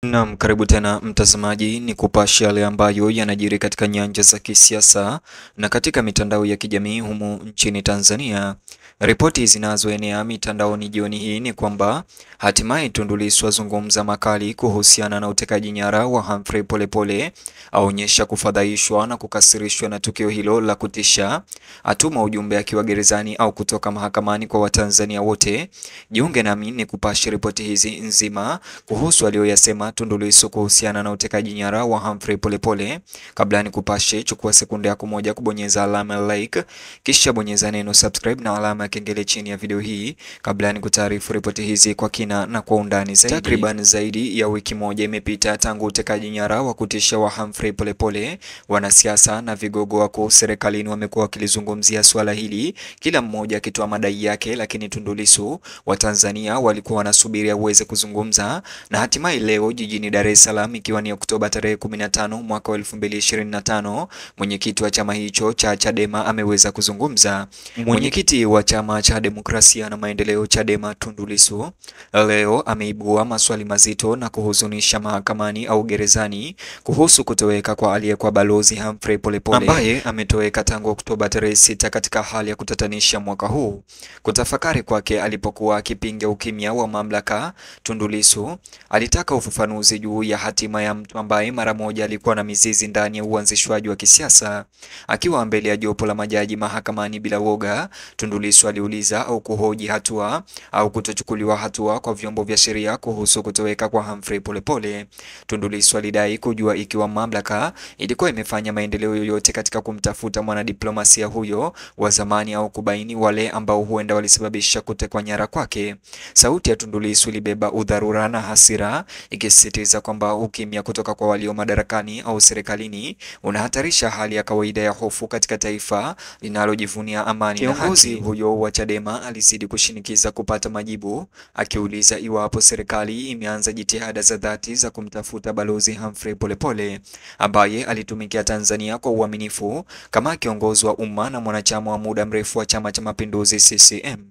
Naam, karibu tena mtazamaji, ni kupasha yale ambayo yanajiri katika nyanja za kisiasa na katika mitandao ya kijamii humu nchini Tanzania. Ripoti zinazoenea mitandaoni jioni hii ni kwamba hatimaye Tundu Lissu azungumza makali kuhusiana na utekaji nyara wa Humphrey Polepole, aonyesha kufadhaishwa na kukasirishwa na tukio hilo la kutisha, atuma ujumbe akiwa gerezani au kutoka mahakamani kwa Watanzania wote. Jiunge nami ni kupasha ripoti hizi nzima kuhusu aliyoyasema Tundu Lissu kuhusiana na utekaji nyara wa Humphrey Polepole. Kabla ni kupashe, chukua sekunde yako moja kubonyeza alama ya like, kisha bonyeza neno subscribe na alama ya kengele chini ya video hii, kabla ni kutaarifu ripoti hizi kwa kina na kwa undani zaidi. Takriban zaidi ya wiki moja imepita tangu utekaji nyara wa kutisha wa Humphrey Polepole. Wanasiasa na vigogo wakuu serikalini wamekuwa wakilizungumzia swala hili, kila mmoja akitoa madai yake, lakini Tundu Lissu wa Tanzania walikuwa wanasubiria uweze kuzungumza, na hatimaye leo jijini Dar es Salaam, ikiwa ni Oktoba tarehe 15 mwaka 2025, mwenyekiti wa chama hicho cha Chadema ameweza kuzungumza. Mwenyekiti wa chama cha Demokrasia na Maendeleo Chadema, Tundu Lissu, leo ameibua maswali mazito na kuhuzunisha mahakamani au gerezani kuhusu kutoweka kwa aliyekuwa balozi Humphrey Polepole ambaye ametoweka tangu Oktoba tarehe 6 katika hali ya kutatanisha mwaka huu. Kutafakari kwake alipokuwa akipinga ukimya wa mamlaka, Tundu Lissu alitaka ufafanuzi juu ya hatima ya mtu ambaye mara moja alikuwa na mizizi ndani ya uanzishwaji wa kisiasa. Akiwa mbele ya jopo la majaji mahakamani bila woga, Tundu Lissu aliuliza au kuhoji hatua au kutochukuliwa hatua kwa vyombo vya sheria kuhusu kutoweka kwa Humphrey Polepole. Tundu Lissu alidai kujua ikiwa mamlaka ilikuwa imefanya maendeleo yoyote katika kumtafuta mwanadiplomasia huyo wa zamani au kubaini wale ambao huenda walisababisha kutekwa nyara kwake. Sauti ya Tundu Lissu ilibeba udharura na hasira, ikisisitiza kwamba ukimya kutoka kwa walio madarakani au serikalini unahatarisha hali ya kawaida ya hofu katika taifa linalojivunia amani na haki. Kiongozi huyo wa Chadema alizidi kushinikiza kupata majibu, akiuliza iwapo serikali imeanza jitihada za dhati za kumtafuta balozi Humphrey Polepole ambaye alitumikia Tanzania kwa uaminifu kama kiongozi wa umma na mwanachama wa muda mrefu wa Chama cha Mapinduzi CCM.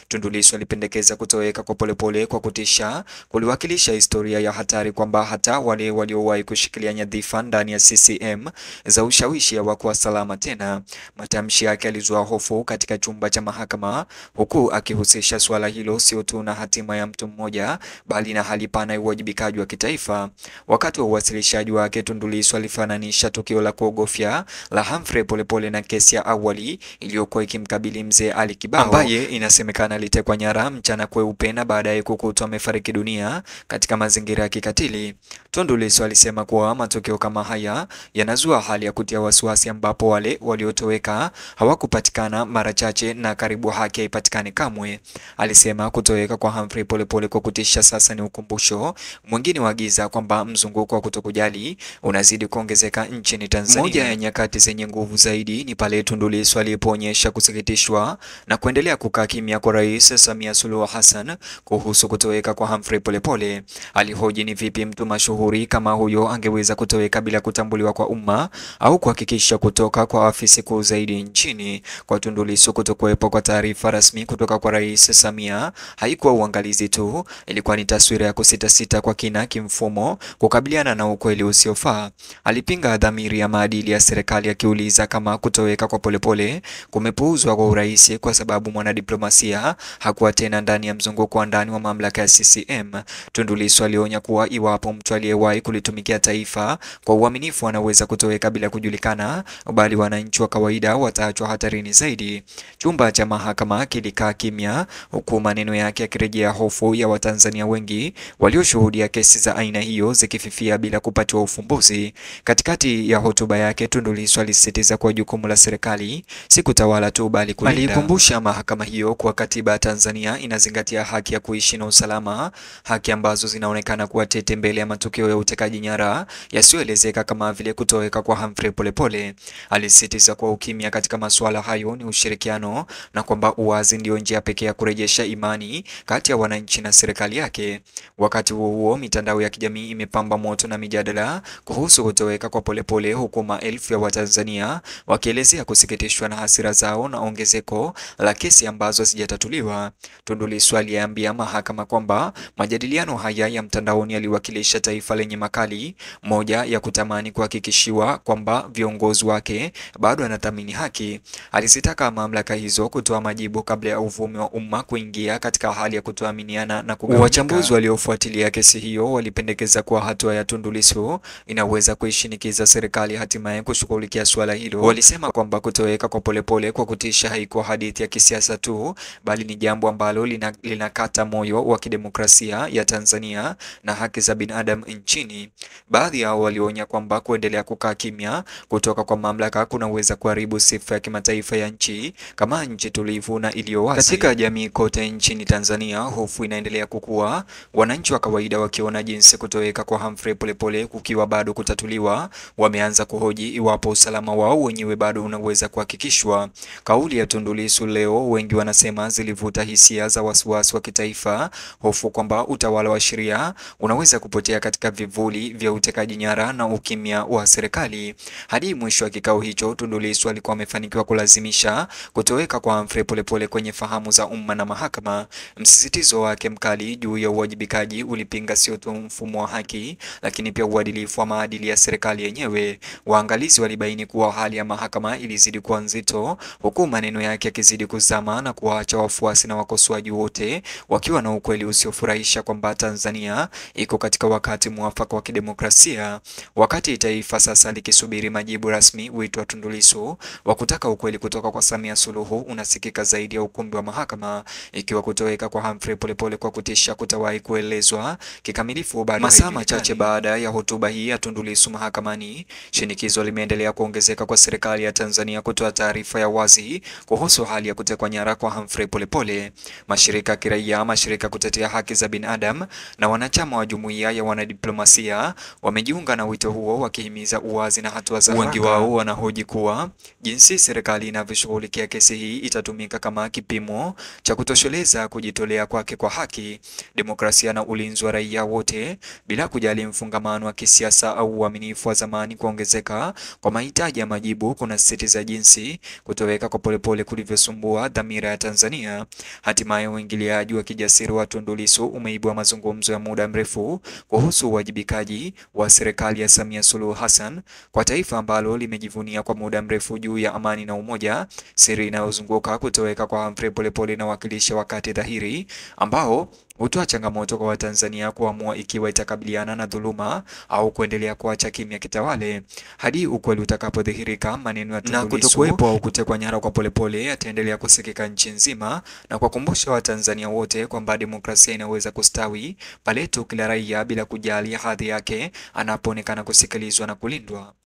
Tundu Lissu alipendekeza kutoweka kwa Polepole kwa kutisha kuliwakilisha historia ya hatari, kwamba hata wale waliowahi kushikilia nyadhifa ndani ya CCM za ushawishi hawakuwa salama tena. Matamshi yake alizua hofu katika chumba cha mahakama, huku akihusisha swala hilo sio tu na hatima ya mtu mmoja, bali na hali pana ya uwajibikaji wa kitaifa. Wakati wa uwasilishaji wake, Tundu Lissu alifananisha tukio la kuogofya la Humphrey Polepole na kesi ya awali iliyokuwa ikimkabili mzee Ali Kibao ambaye inasemekana alitekwa nyara mchana kweupe na baadaye kukutwa amefariki dunia katika mazingira ya kikatili. Tundu Lissu alisema kuwa matukio kama haya yanazua hali ya kutia wasiwasi, ambapo wale waliotoweka hawakupatikana mara chache na karibu haki haipatikani kamwe. Alisema kutoweka kwa Humphrey Polepole kwa kutisha sasa ni ukumbusho mwingine wa giza, kwamba mzunguko wa kutokujali unazidi kuongezeka nchini Tanzania. Moja ya nyakati zenye nguvu zaidi ni pale Tundu Lissu alipoonyesha kusikitishwa na kuendelea kukaa kimya kwa Rais Samia Suluhu Hassan kuhusu kutoweka kwa Humphrey Polepole. Alihoji ni vipi mtu mashuhuri kama huyo angeweza kutoweka bila kutambuliwa kwa umma au kuhakikisha kutoka kwa afisi kuu zaidi nchini. Kwa Tundu Lissu, kutokuwepo kwa taarifa rasmi kutoka kwa Rais Samia haikuwa uangalizi tu, ilikuwa ni taswira ya kusitasita kwa kina kimfumo kukabiliana na ukweli usiofaa. Alipinga dhamiri ya maadili ya serikali, akiuliza kama kutoweka kwa Polepole kumepuuzwa kwa urahisi kwa sababu mwanadiplomasia hakuwa tena ndani ya mzunguko wa ndani wa mamlaka ya CCM. Tundu Lissu alionya kuwa iwapo mtu aliyewahi kulitumikia taifa kwa uaminifu anaweza kutoweka bila kujulikana, bali wananchi wa kawaida wataachwa hatarini zaidi. Chumba cha mahakama kilikaa kimya, huku maneno yake yakirejea hofu ya Watanzania wengi walioshuhudia kesi za aina hiyo zikififia bila kupatiwa ufumbuzi. Katikati ya hotuba yake, Tundu Lissu alisisitiza kuwa jukumu la serikali si kutawala tu, bali kulinda. Alikumbusha mahakama hiyo kuwa katiba ya Tanzania inazingatia haki ya kuishi na usalama, haki ambazo zinaonekana kuwa tete mbele ya matukio ya utekaji nyara yasiyoelezeka kama vile kutoweka kwa Humphrey Polepole. Alisisitiza kuwa ukimya katika masuala hayo ni ushirikiano, na kwamba uwazi ndio njia pekee ya kurejesha imani kati ya wananchi na serikali yake. Wakati huo huo, mitandao ya kijamii imepamba moto na mijadala kuhusu kutoweka kwa Polepole, huku maelfu ya Watanzania wakielezea kusikitishwa na hasira zao na ongezeko la kesi ambazo hazijatatuliwa. Tundu Lissu aliambia mahakama kwamba majadiliano haya ya mtandaoni yaliwakilisha taifa taifa lenye makali, moja ya kutamani kuhakikishiwa kwamba viongozi wake bado wanathamini haki. Alizitaka mamlaka hizo kutoa majibu kabla ya uvumi wa umma kuingia katika hali ya kutoaminiana na kugawanyika. Wachambuzi waliofuatilia kesi hiyo walipendekeza kuwa hatua ya Tundu Lissu inaweza kuishinikiza serikali hatimaye kushughulikia suala hilo. Walisema kwamba kutoweka kwa Polepole kwa kutisha haikuwa hadithi ya kisiasa tu, bali ni jambo ambalo linakata moyo wa kidemokrasia ya Tanzania na haki za binadamu nchini. Baadhi yao walionya kwamba kuendelea kukaa kimya kutoka kwa mamlaka kunaweza kuharibu sifa ya kimataifa ya nchi kama nchi tulivu na iliyo wazi. Katika jamii kote nchini Tanzania, hofu inaendelea kukua, wananchi wa kawaida wakiona jinsi kutoweka kwa Humphrey Polepole kukiwa bado kutatuliwa, wameanza kuhoji iwapo usalama wao wenyewe bado unaweza kuhakikishwa. Kauli ya Tundu Lissu leo, wengi wanasema zilivuta hisia za wasiwasi wa kitaifa, hofu kwamba utawala wa sheria unaweza kupotea katika vivuli vya utekaji nyara na ukimya wa serikali. Hadi mwisho wa kikao hicho, Tundu Lissu alikuwa amefanikiwa kulazimisha kutoweka kwa Humphrey Polepole kwenye fahamu za umma na mahakama. Msisitizo wake mkali juu ya uwajibikaji ulipinga sio tu mfumo wa haki, lakini pia uadilifu wa maadili ya serikali yenyewe. Waangalizi walibaini kuwa hali ya mahakama ilizidi kuwa nzito, huku maneno yake yakizidi kuzama na kuwaacha wafuasi na wakosoaji wote wakiwa na ukweli usiofurahisha kwamba Tanzania iko katika wakati mwafaka wa kidemokrasia. Wakati taifa sasa likisubiri majibu rasmi, wito wa Tundu Lissu wa kutaka ukweli kutoka kwa Samia Suluhu unasikika zaidi ya ukumbi wa mahakama, ikiwa kutoweka kwa Humphrey Polepole kwa kutisha kutawahi kuelezwa kikamilifu bado. Masaa machache baada ya hotuba hii ya Tundu Lissu mahakamani, shinikizo limeendelea kuongezeka kwa serikali ya Tanzania kutoa taarifa ya wazi kuhusu hali ya kutekwa nyara kwa Humphrey Polepole. Mashirika ya kiraia, mashirika kutetea haki za binadamu na wanachama wa jumuiya ya wanadiplomasia wamejiunga na wito huo, wakihimiza uwazi na hatua za haraka. Wengi wao wanahoji kuwa jinsi serikali inavyoshughulikia kesi hii itatumika kama kipimo cha kutosheleza kujitolea kwake kwa haki, demokrasia na ulinzi wa raia wote, bila kujali mfungamano wa kisiasa au uaminifu wa zamani. Kuongezeka kwa mahitaji ya majibu kunasisitiza jinsi kutoweka kwa Polepole kulivyosumbua dhamira ya Tanzania. Hatimaye uingiliaji wa kijasiri wa Tundu Lissu umeibua mazungumzo ya muda mrefu kuhusu uwajibikaji wa serikali ya Samia Suluhu Hassan kwa taifa ambalo limejivunia kwa muda mrefu juu ya amani na umoja. Siri inayozunguka kutoweka kwa Humphrey Polepole inawakilisha wakati dhahiri ambao hutoa changamoto kwa Watanzania kuamua ikiwa itakabiliana na dhuluma au kuendelea kuacha kimya kitawale. Hadi ukweli utakapodhihirika, maneno ya Tundu Lissu na kutokuwepo au kutekwa nyara kwa Polepole yataendelea kusikika nchi nzima na kuwakumbusha Watanzania wote kwamba demokrasia inaweza kustawi pale tu kila raia, bila kujali hadhi yake, anapoonekana kusikilizwa na kulindwa.